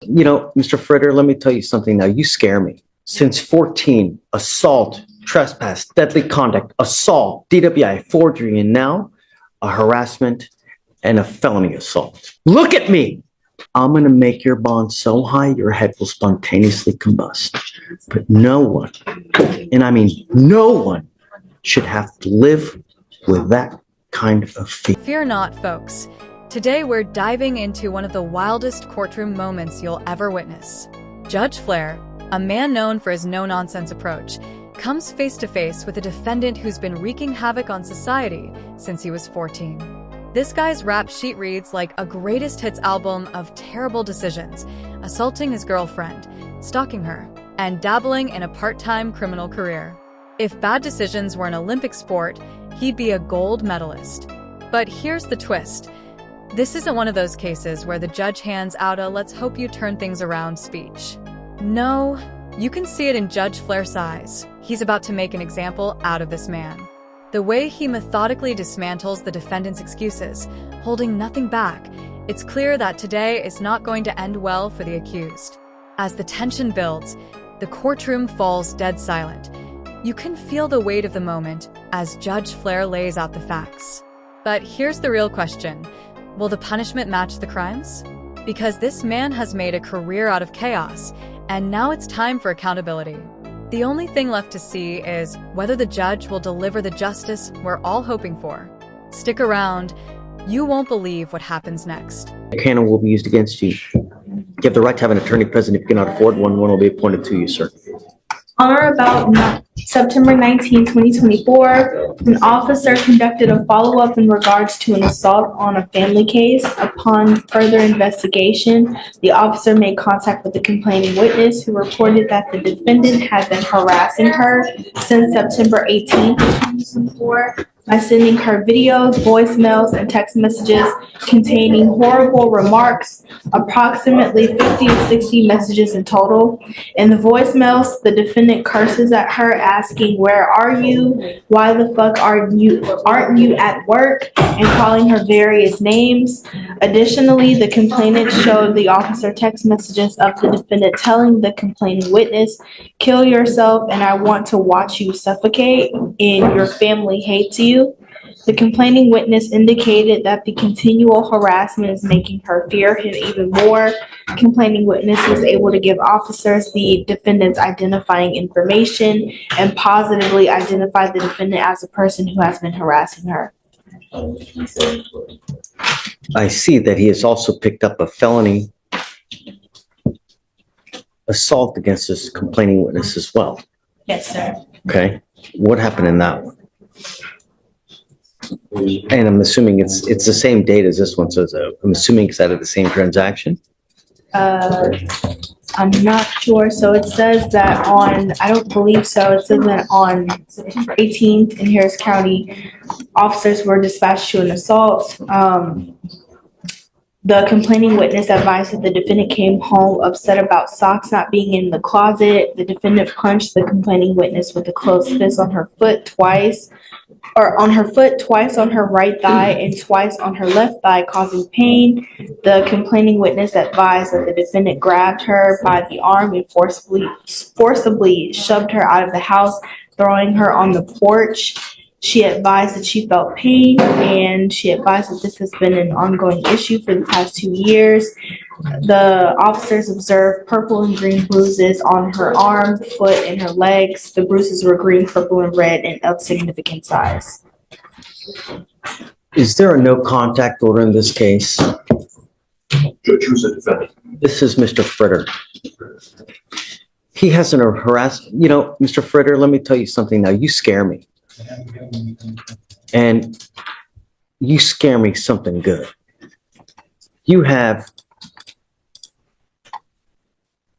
Mr. Fritter, let me tell you something now. You scare me. Since 14, assault, trespass, deadly conduct, assault, DWI, forgery, and now a harassment and a felony assault. Look at me. I'm going to make your bond so high your head will spontaneously combust. But no one, and I mean no one, should have to live with that kind of fear. Fear not, folks. Today we're diving into one of the wildest courtroom moments you'll ever witness. Judge Flair, a man known for his no-nonsense approach, comes face to face with a defendant who's been wreaking havoc on society since he was 14. This guy's rap sheet reads like a greatest hits album of terrible decisions, assaulting his girlfriend, stalking her, and dabbling in a part-time criminal career. If bad decisions were an Olympic sport, he'd be a gold medalist. But here's the twist. This isn't one of those cases where the judge hands out a "let's hope you turn things around" speech. No, you can see it in Judge Flair's eyes. He's about to make an example out of this man. The way he methodically dismantles the defendant's excuses, holding nothing back, it's clear that today is not going to end well for the accused. As the tension builds, the courtroom falls dead silent. You can feel the weight of the moment as Judge Flair lays out the facts. But here's the real question. Will the punishment match the crimes? Because this man has made a career out of chaos, and now it's time for accountability. The only thing left to see is whether the judge will deliver the justice we're all hoping for. Stick around. You won't believe what happens next. A cannon will be used against you. You have the right to have an attorney present. If you cannot afford one, one will be appointed to you, sir. On or about September 19, 2024, an officer conducted a follow-up in regards to an assault on a family case. Upon further investigation, the officer made contact with the complaining witness, who reported that the defendant had been harassing her since September 18, 2024, by sending her videos, voicemails, and text messages containing horrible remarks, approximately 50 to 60 messages in total. In the voicemails, the defendant curses at her, asking, "Where are you? Why the fuck aren't you at work?" and calling her various names. Additionally, the complainant showed the officer text messages of the defendant telling the complaining witness, "Kill yourself and I want to watch you suffocate, and your family hates you." The complaining witness indicated that the continual harassment is making her fear him even more. Complaining witness was able to give officers the defendant's identifying information and positively identify the defendant as a person who has been harassing her. I see that he has also picked up a felony assault against this complaining witness as well. Yes, sir. Okay. What happened in that one? And I'm assuming it's the same date as this one, so I'm assuming it's out of the same transaction? I'm not sure. So it says that I don't believe so. It says that on September 18th in Harris County, officers were dispatched to an assault. The complaining witness advised that the defendant came home upset about socks not being in the closet. The defendant punched the complaining witness with a closed fist on her foot twice on her right thigh and twice on her left thigh, causing pain. The complaining witness advised that the defendant grabbed her by the arm and forcibly shoved her out of the house, throwing her on the porch. She advised that she felt pain, and she advised that this has been an ongoing issue for the past 2 years. The officers observed purple and green bruises on her arm, foot, and her legs. The bruises were green, purple, and red and of significant size. Is there a no contact order in this case? Judge, who's the defendant? This is Mr. Fritter. He hasn't harassed, Mr. Fritter, let me tell you something now. You scare me. And you scare me something good. You have,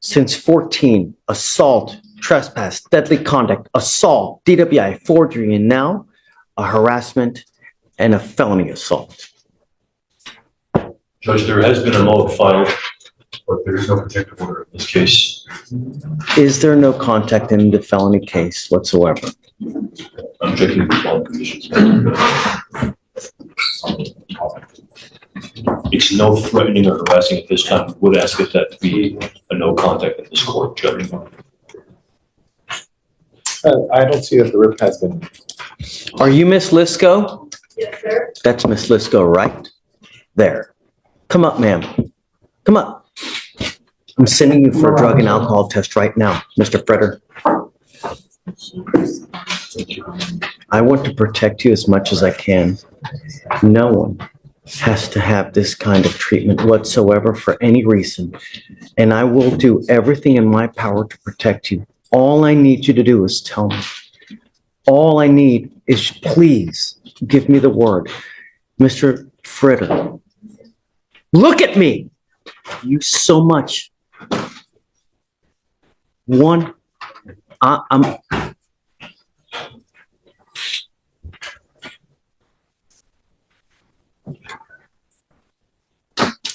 since 14, assault, trespass, deadly conduct, assault, DWI, forgery, and now a harassment and a felony assault. Judge, there has been a note filed, but there is no protective order in this case. Is there no contact in the felony case whatsoever? I'm checking the qualifications. It's no threatening or harassing at this time. Would ask if that to be a no contact at this court, Judge. I don't see that the rip has been. Are you Miss Lisco? Yes, sir. That's Miss Lisco right there. Come up, ma'am. Come up. I'm sending you for a drug and alcohol test right now, Mr. Fretter. I want to protect you as much as I can. No one has to have this kind of treatment whatsoever for any reason. And I will do everything in my power to protect you. All I need you to do is tell me. All I need is please give me the word. Mr. Fritter, look at me. You so much. One, I'm.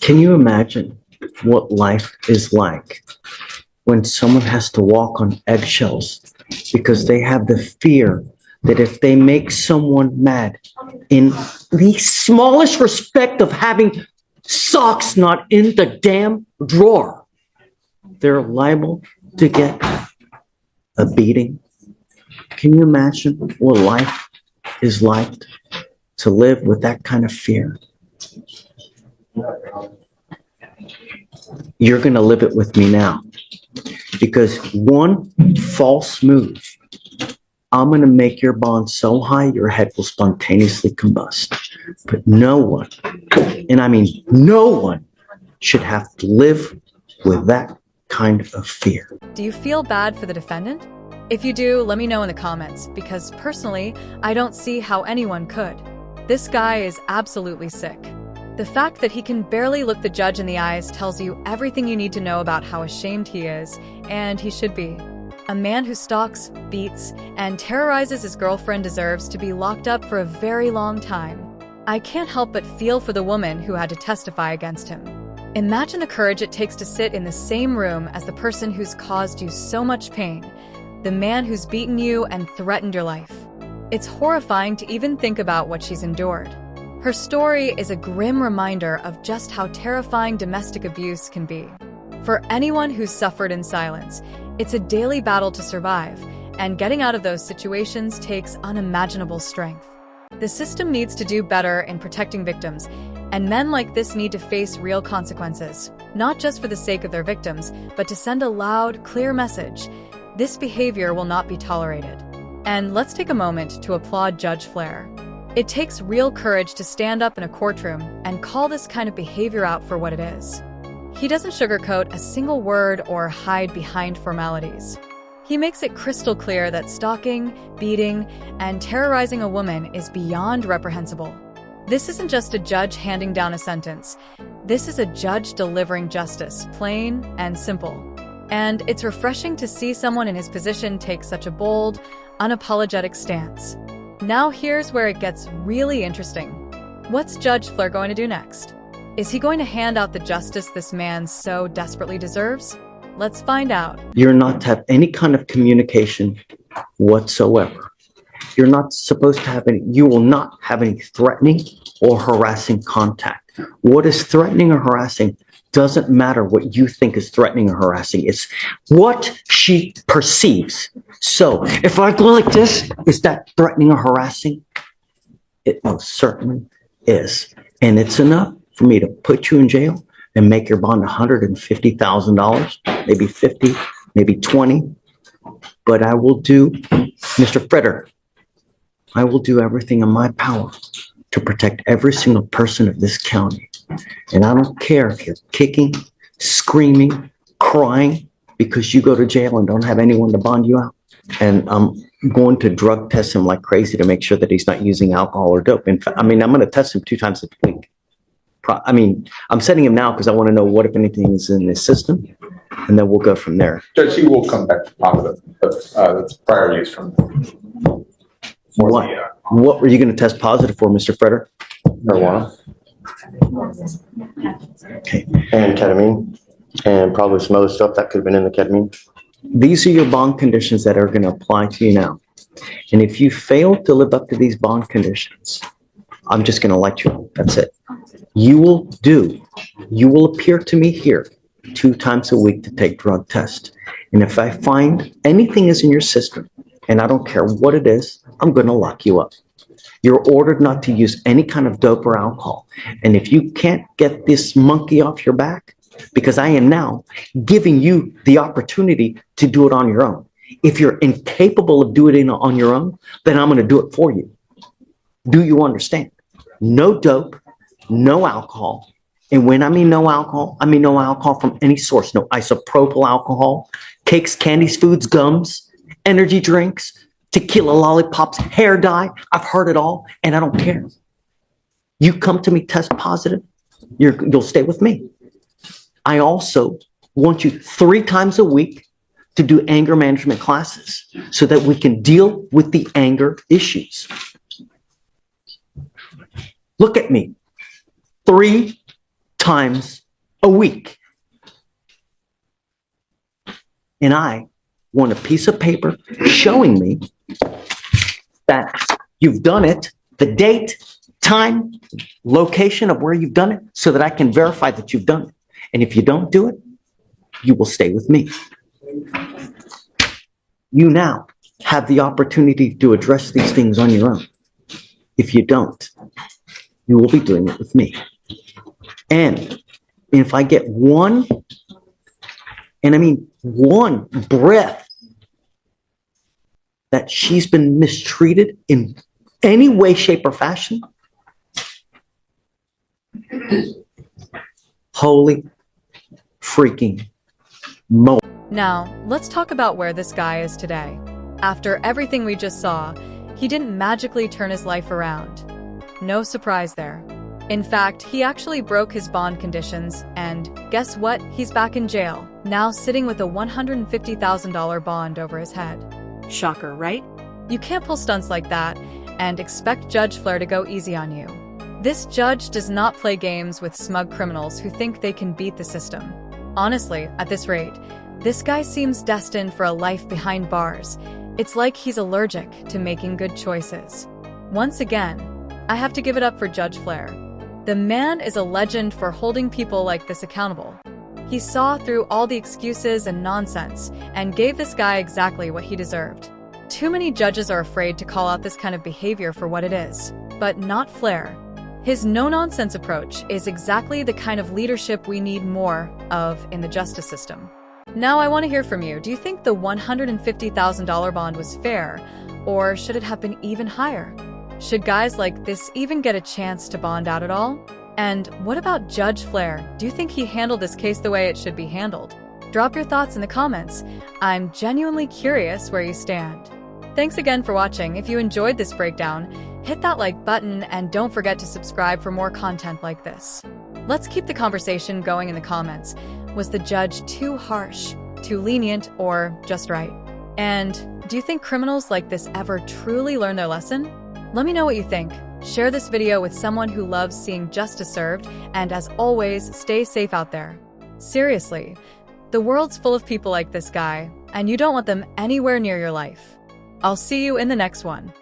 Can you imagine what life is like when someone has to walk on eggshells because they have the fear that if they make someone mad in the smallest respect of having socks not in the damn drawer, they're liable to get a beating? Can you imagine what life is like to live with that kind of fear? You're going to live it with me now, because one false move, I'm going to make your bond so high your head will spontaneously combust. But no one, and I mean no one, should have to live with that kind of fear. Do you feel bad for the defendant? If you do, let me know in the comments, because personally, I don't see how anyone could. This guy is absolutely sick. The fact that he can barely look the judge in the eyes tells you everything you need to know about how ashamed he is, and he should be. A man who stalks, beats, and terrorizes his girlfriend deserves to be locked up for a very long time. I can't help but feel for the woman who had to testify against him. Imagine the courage it takes to sit in the same room as the person who's caused you so much pain, the man who's beaten you and threatened your life. It's horrifying to even think about what she's endured. Her story is a grim reminder of just how terrifying domestic abuse can be. For anyone who's suffered in silence, it's a daily battle to survive, and getting out of those situations takes unimaginable strength. The system needs to do better in protecting victims, and men like this need to face real consequences, not just for the sake of their victims, but to send a loud, clear message. This behavior will not be tolerated. And let's take a moment to applaud Judge Flair. It takes real courage to stand up in a courtroom and call this kind of behavior out for what it is. He doesn't sugarcoat a single word or hide behind formalities. He makes it crystal clear that stalking, beating, and terrorizing a woman is beyond reprehensible. This isn't just a judge handing down a sentence. This is a judge delivering justice, plain and simple. And it's refreshing to see someone in his position take such a bold, unapologetic stance. Now here's where it gets really interesting. What's Judge Flair going to do next? Is he going to hand out the justice this man so desperately deserves? Let's find out. You're not to have any kind of communication whatsoever. You're not supposed to have any, you will not have any threatening or harassing contact. What is threatening or harassing doesn't matter what you think is threatening or harassing. It's what she perceives. So if I go like this, is that threatening or harassing? It most certainly is. And it's enough for me to put you in jail and make your bond $150,000, maybe 50, maybe 20. But I will do, Mr. Fretter, I will do everything in my power to protect every single person of this county. And I don't care if you're kicking, screaming, crying because you go to jail and don't have anyone to bond you out. And I'm going to drug test him like crazy to make sure that he's not using alcohol or dope. In fact, I'm going to test him 2 times a week. I'm setting him now because I want to know what, if anything, is in his system, and then we'll go from there. Judge, he will come back to positive, but that's prior use from. What were you going to test positive for, Mr. Fretter? Marijuana. Okay. And ketamine, and probably some other stuff that could have been in the ketamine. These are your bond conditions that are going to apply to you now. And if you fail to live up to these bond conditions, I'm just going to let you know. That's it. You will appear to me here 2 times a week to take drug tests. And if I find anything is in your system, and I don't care what it is, I'm going to lock you up. You're ordered not to use any kind of dope or alcohol. And if you can't get this monkey off your back, because I am now giving you the opportunity to do it on your own. If you're incapable of doing it on your own, then I'm going to do it for you. Do you understand? No dope, no alcohol. And when I mean no alcohol from any source. No isopropyl alcohol, cakes, candies, foods, gums, energy drinks, tequila lollipops, hair dye. I've heard it all, and I don't care. You come to me test positive, you'll stay with me. I also want you 3 times a week to do anger management classes so that we can deal with the anger issues. Look at me. 3 times a week. And I want a piece of paper showing me that you've done it, the date, time, location of where you've done it, so that I can verify that you've done it. And if you don't do it, you will stay with me. You now have the opportunity to address these things on your own. If you don't, you will be doing it with me. And if I get one, and I mean one breath that she's been mistreated in any way, shape, or fashion, holy freaking mo. Now, let's talk about where this guy is today. After everything we just saw, he didn't magically turn his life around. No surprise there. In fact, he actually broke his bond conditions, and guess what? He's back in jail, now sitting with a $150,000 bond over his head. Shocker, right? You can't pull stunts like that and expect Judge Flair to go easy on you. This judge does not play games with smug criminals who think they can beat the system. Honestly, at this rate, this guy seems destined for a life behind bars. It's like he's allergic to making good choices. Once again, I have to give it up for Judge Flair. The man is a legend for holding people like this accountable. He saw through all the excuses and nonsense and gave this guy exactly what he deserved. Too many judges are afraid to call out this kind of behavior for what it is, but not Flair. His no-nonsense approach is exactly the kind of leadership we need more of in the justice system. Now I want to hear from you. Do you think the $150,000 bond was fair, or should it have been even higher? Should guys like this even get a chance to bond out at all? And what about Judge Flair? Do you think he handled this case the way it should be handled? Drop your thoughts in the comments. I'm genuinely curious where you stand. Thanks again for watching. If you enjoyed this breakdown, hit that like button and don't forget to subscribe for more content like this. Let's keep the conversation going in the comments. Was the judge too harsh, too lenient, or just right? And do you think criminals like this ever truly learn their lesson? Let me know what you think. Share this video with someone who loves seeing justice served, and as always, stay safe out there. Seriously, the world's full of people like this guy, and you don't want them anywhere near your life. I'll see you in the next one.